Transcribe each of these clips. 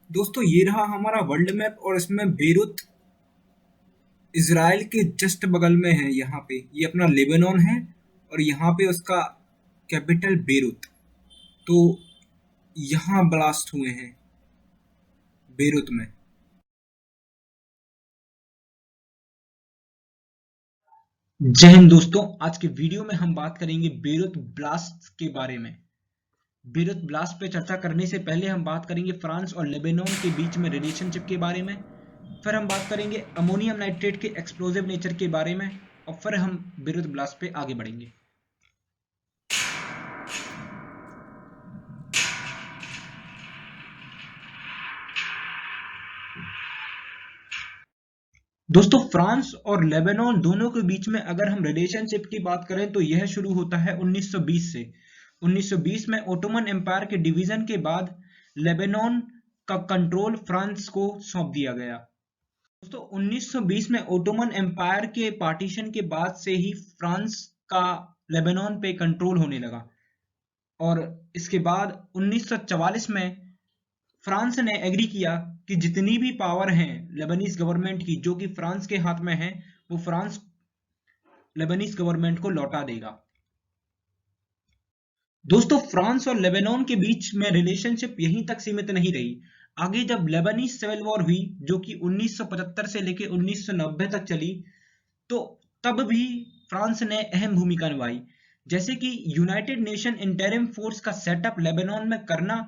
दोस्तों ये रहा हमारा वर्ल्ड मैप और इसमें बेरूत इजराइल के जस्ट बगल में है। यहाँ पे ये अपना लेबनान है और यहाँ पे उसका कैपिटल बेरूत। तो यहाँ ब्लास्ट हुए हैं बेरूत में। जय हिंद दोस्तों, आज के वीडियो में हम बात करेंगे बेरूत ब्लास्ट के बारे में। बेरूत ब्लास्ट पे चर्चा करने से पहले हम बात करेंगे फ्रांस और लेबनान के बीच में रिलेशनशिप के बारे में। फिर हम बात करेंगे अमोनियम नाइट्रेट के एक्सप्लोजिव नेचर के बारे में और फिर हम बेरूत ब्लास्ट पे आगे बढ़ेंगे। दोस्तों फ्रांस और लेबनान दोनों के बीच में अगर हम रिलेशनशिप की बात करें तो यह शुरू होता है 1920 से। 1920 में ओटोमन एम्पायर के डिवीजन के बाद लेबनान का कंट्रोल फ्रांस को सौंप दिया गया। दोस्तों 1920 में ओटोमन एम्पायर के पार्टीशन के बाद से ही फ्रांस का लेबनान पे कंट्रोल होने लगा और इसके बाद 1944 में फ्रांस ने एग्री किया कि जितनी भी पावर है लेबनीज गवर्नमेंट की जो कि फ्रांस के हाथ में है वो फ्रांस लेबनीज गवर्नमेंट को लौटा देगा। दोस्तों फ्रांस और लेबनान के बीच में रिलेशनशिप यहीं तक सीमित नहीं रही। आगे जब लेबनीज सिविल वॉर हुई जो कि 1975 से लेकर 1990 तक चली, तो तब भी फ्रांस ने अहम भूमिका निभाई। जैसे कि यूनाइटेड नेशन इंटरिम फोर्स का सेटअप लेबनान में करना,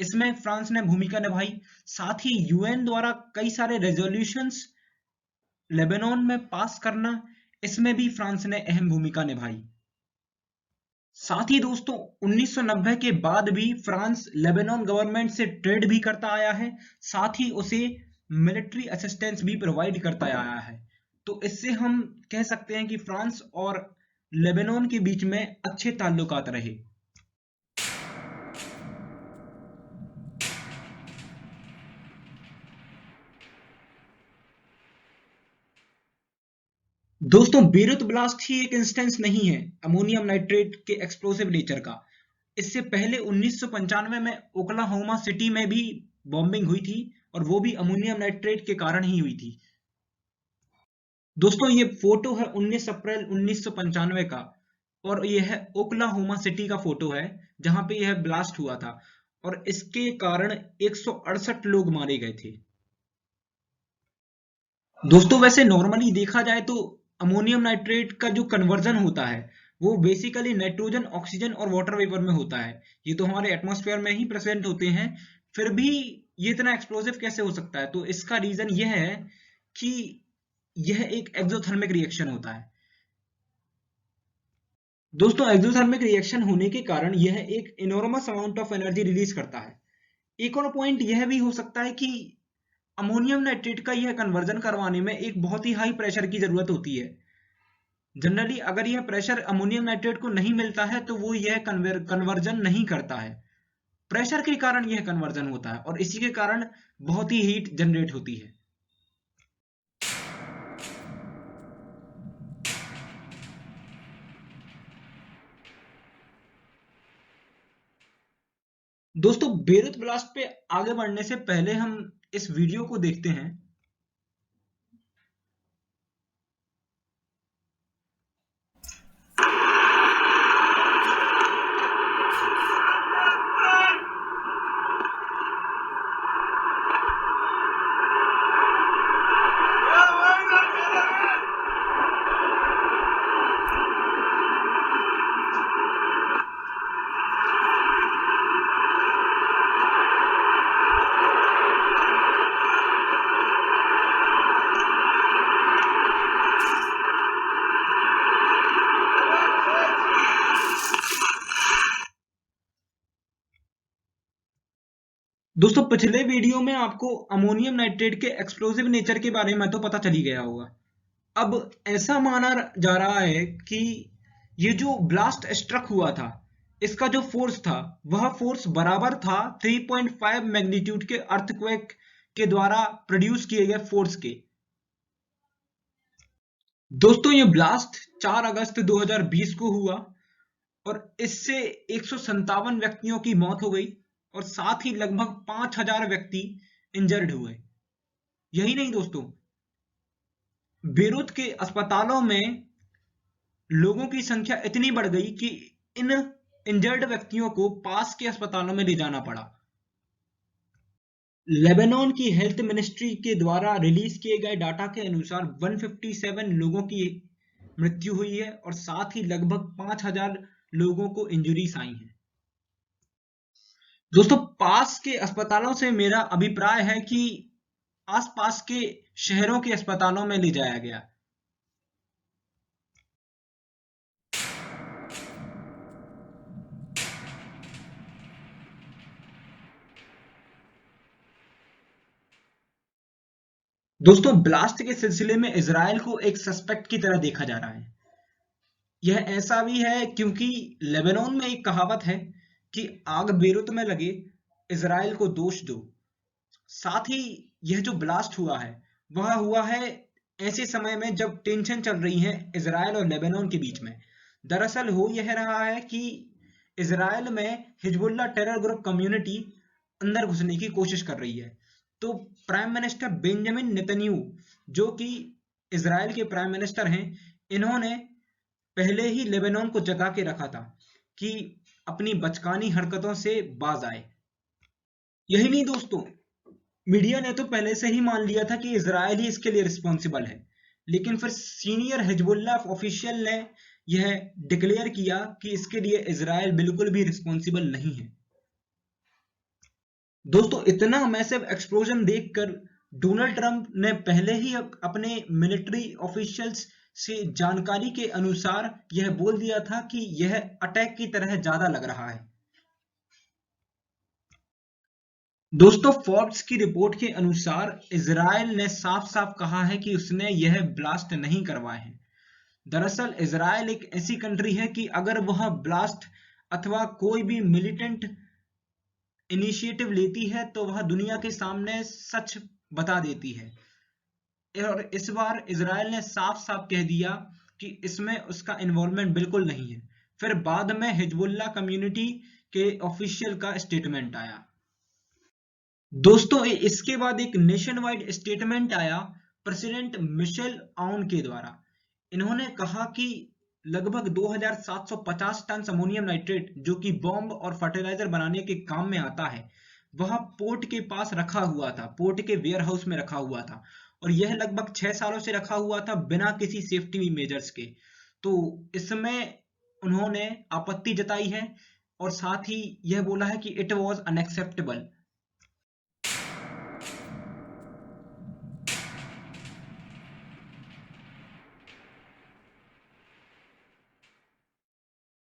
इसमें फ्रांस ने भूमिका निभाई। साथ ही यूएन द्वारा कई सारे रेजोल्यूशंस लेबनान में पास करना, इसमें भी फ्रांस ने अहम भूमिका निभाई। साथ ही दोस्तों 1990 के बाद भी फ्रांस लेबनान गवर्नमेंट से ट्रेड भी करता आया है, साथ ही उसे मिलिट्री असिस्टेंस भी प्रोवाइड करता आया है। तो इससे हम कह सकते हैं कि फ्रांस और लेबनान के बीच में अच्छे ताल्लुकात रहे। दोस्तों बेरूत ब्लास्ट ही एक इंस्टेंस नहीं है अमोनियम नाइट्रेट के एक्सप्लोसिव नेचर का। इससे पहले 1995 में ओक्लाहोमा सिटी में भी बॉम्बिंग हुई थी और वो भी अमोनियम नाइट्रेट के कारण ही हुई थी। दोस्तों ये फोटो है 19 अप्रैल 1995 का और यह ओक्लाहोमा सिटी का फोटो है जहां पे यह ब्लास्ट हुआ था और इसके कारण 168 लोग मारे गए थे। दोस्तों वैसे नॉर्मली देखा जाए तो अमोनियम नाइट्रेट का जो कन्वर्जन होता है वो बेसिकली नाइट्रोजन ऑक्सीजन और वाटर वेपर में होता है। ये तो हमारे एटमॉस्फेयर में ही प्रेजेंट होते हैं, फिर भी ये इतना एक्सप्लोसिव कैसे हो सकता है? तो इसका रीजन यह है कि यह एक एक्सोथर्मिक रिएक्शन होता है। दोस्तों एक्सोथर्मिक रिएक्शन होने के कारण यह एक enormous amount of energy release करता है। एक और पॉइंट यह भी हो सकता है कि अमोनियम नाइट्रेट का यह कन्वर्जन करवाने में एक बहुत ही हाई प्रेशर की जरूरत होती है। जनरली अगर यह प्रेशर अमोनियम नाइट्रेट को नहीं मिलता है तो वो यह कन्वर्जन नहीं करता है। प्रेशर के कारण यह कन्वर्जन होता है और इसी के कारण बहुत ही हीट जनरेट होती है। दोस्तों बेरूत ब्लास्ट पे आगे बढ़ने से पहले हम इस वीडियो को देखते हैं। दोस्तों पिछले वीडियो में आपको अमोनियम नाइट्रेट के एक्सप्लोसिव नेचर के बारे में तो पता चल ही गया होगा। अब ऐसा माना जा रहा है कि ये जो ब्लास्ट स्ट्रक हुआ था इसका जो फोर्स था वह फोर्स बराबर था 3.5 मैग्नीट्यूड के अर्थक्वेक के द्वारा प्रोड्यूस किए गए फोर्स के। दोस्तों ये ब्लास्ट 4 अगस्त 2020 को हुआ और इससे 157 व्यक्तियों की मौत हो गई और साथ ही लगभग 5000 व्यक्ति इंजर्ड हुए। यही नहीं दोस्तों, बेरूत के अस्पतालों में लोगों की संख्या इतनी बढ़ गई कि इन इंजर्ड व्यक्तियों को पास के अस्पतालों में ले जाना पड़ा। लेबनान की हेल्थ मिनिस्ट्री के द्वारा रिलीज किए गए डाटा के अनुसार 157 लोगों की मृत्यु हुई है और साथ ही लगभग 5000 लोगों को इंजरीज आई हैं। दोस्तों, पास के अस्पतालों से मेरा अभिप्राय है कि आसपास के शहरों के अस्पतालों में ले जाया गया। दोस्तों, ब्लास्ट के सिलसिले में इजराइल को एक सस्पेक्ट की तरह देखा जा रहा है। यह ऐसा भी है क्योंकि लेबनान में एक कहावत है कि आग बेरूत में लगे, इजराइल को दोष दो। साथ ही यह जो ब्लास्ट हुआ है वह हुआ है ऐसे समय में जब टेंशन चल रही है इजराइल और लेबनान के बीच में। दरअसल हो यह रहा है कि इजराइल में हिजबुल्लाह टेरर ग्रुप कम्युनिटी अंदर घुसने की कोशिश कर रही है। तो प्राइम मिनिस्टर बेंजामिन नेतन्याहू, जो कि इजराइल के प्राइम मिनिस्टर हैं, इन्होंने पहले ही लेबनान को जगा के रखा था कि अपनी बचकानी हरकतों से बाज आए। यही नहीं दोस्तों, मीडिया ने तो पहले से ही मान लिया था कि इजराइल ही इसके लिए रिस्पॉन्सिबल है, लेकिन फिर सीनियर हिजबुल्लाह ऑफिशियल ने यह डिक्लेयर किया कि इसके लिए इजराइल बिल्कुल भी रिस्पॉन्सिबल नहीं है। दोस्तों, इतना मैसिव एक्सप्लोजन देखकर डोनाल्ड ट्रंप ने पहले ही अपने मिलिट्री ऑफिशियल्स से जानकारी के अनुसार यह बोल दिया था कि यह अटैक की तरह ज्यादा लग रहा है। दोस्तों, फोर्ब्स की रिपोर्ट के अनुसार इजराइल ने साफ साफ कहा है कि उसने यह ब्लास्ट नहीं करवाए हैं। दरअसल इजराइल एक ऐसी कंट्री है कि अगर वह ब्लास्ट अथवा कोई भी मिलिटेंट इनिशिएटिव लेती है तो वह दुनिया के सामने सच बता देती है। और इस बार इजराइल ने साफ साफ कह दिया कि इसमें उसका इन्वॉल्वमेंट बिल्कुल नहीं है। फिर बाद में हिजबुल्लाह कम्युनिटी के ऑफिशियल का स्टेटमेंट आया। दोस्तों, इसके बाद एक नेशन वाइड स्टेटमेंट आया प्रेसिडेंट मिशेल आउन के द्वारा। इन्होंने कहा कि लगभग 2750 टन अमोनियम नाइट्रेट, जो कि बॉम्ब और फर्टिलाइजर बनाने के काम में आता है, वह पोर्ट के पास रखा हुआ था, पोर्ट के वेयर हाउस में रखा हुआ था और यह लगभग 6 सालों से रखा हुआ था बिना किसी सेफ्टी मेजर्स के। तो इसमें उन्होंने आपत्ति जताई है और साथ ही यह बोला है कि इट वॉज अनएक्सेप्टेबल।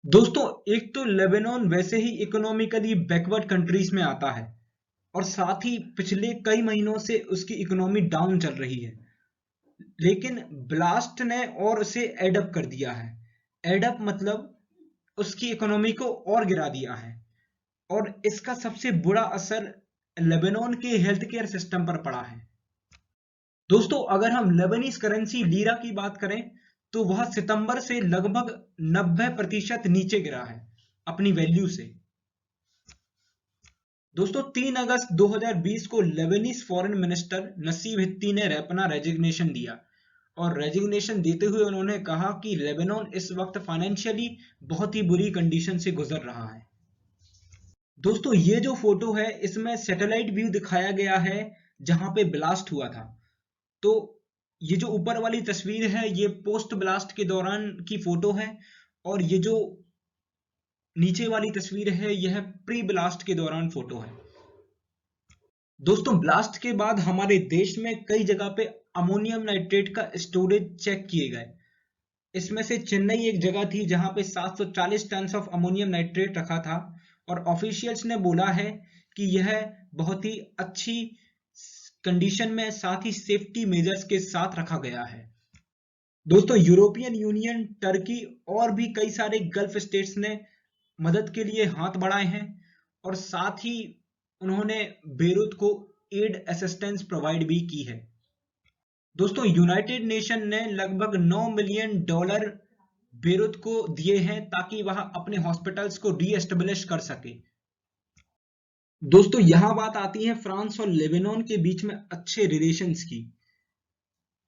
दोस्तों, एक तो लेबनान वैसे ही इकोनॉमिकली बैकवर्ड कंट्रीज में आता है और साथ ही पिछले कई महीनों से उसकी इकोनॉमी डाउन चल रही है, लेकिन ब्लास्ट ने और उसे एडअप कर दिया है। एडअप मतलब उसकी इकोनॉमी को और गिरा दिया है और इसका सबसे बुरा असर लेबनान के हेल्थ केयर सिस्टम पर पड़ा है। दोस्तों, अगर हम लेबनीज करेंसी लीरा की बात करें तो वह सितंबर से लगभग 90% नीचे गिरा है अपनी वैल्यू से। दोस्तों, 3 अगस्त 2020 को लेबनीज फॉरेन मिनिस्टर नसीब हित्ती ने अपना रेजिग्नेशन दिया और रेजिग्नेशन देते हुए उन्होंने कहा कि लेबनान इस वक्त फाइनेंशियली बहुत ही बुरी कंडीशन से गुजर रहा है। दोस्तों, ये जो फोटो है इसमें सैटेलाइट व्यू दिखाया गया है जहां पे ब्लास्ट हुआ था। तो ये जो ऊपर वाली तस्वीर है ये पोस्ट ब्लास्ट के दौरान की फोटो है और ये जो नीचे वाली तस्वीर है यह प्री ब्लास्ट के दौरान फोटो है। दोस्तों, ब्लास्ट के बाद हमारे देश में कई जगह पे अमोनियम नाइट्रेट का स्टोरेज चेक किए गए। इसमें से चेन्नई एक जगह थी जहां पे 740 टन ऑफ अमोनियम नाइट्रेट रखा था और ऑफिशियल्स ने बोला है कि यह बहुत ही अच्छी कंडीशन में साथ ही सेफ्टी मेजर्स के साथ रखा गया है। दोस्तों, यूरोपियन यूनियन, टर्की और भी कई सारे गल्फ स्टेट्स ने मदद के लिए हाथ बढ़ाए हैं और साथ ही उन्होंने बेरूत को एड असिस्टेंस प्रोवाइड भी की है। दोस्तों, यूनाइटेड नेशन ने लगभग $9 मिलियन बेरूत को दिए हैं ताकि वह अपने हॉस्पिटल्स को रीएस्टेब्लिश कर सके। दोस्तों यहाँ बात आती है फ्रांस और लेबनान के बीच में अच्छे रिलेशंस की।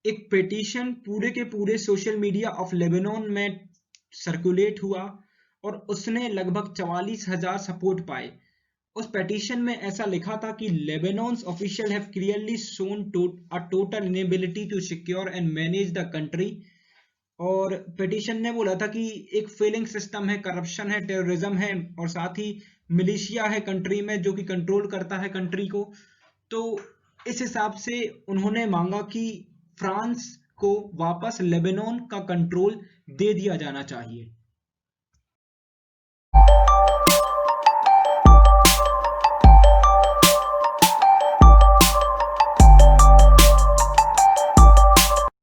एक पिटीशन पूरे के पूरे सोशल मीडिया ऑफ लेबनान में सर्कुलेट हुआ और उसने लगभग 44,000 सपोर्ट पाए। उस पिटीशन में ऐसा लिखा था कि Lebanon's official have clearly shown a total inability to secure and manage the country. और पिटीशन ने बोला था कि एक फेलिंग सिस्टम है, करप्शन है, टेररिज्म है और साथ ही मिलिशिया है कंट्री में जो कि कंट्रोल करता है कंट्री को। तो इस हिसाब से उन्होंने मांगा कि फ्रांस को वापस लेबनान का कंट्रोल दे दिया जाना चाहिए।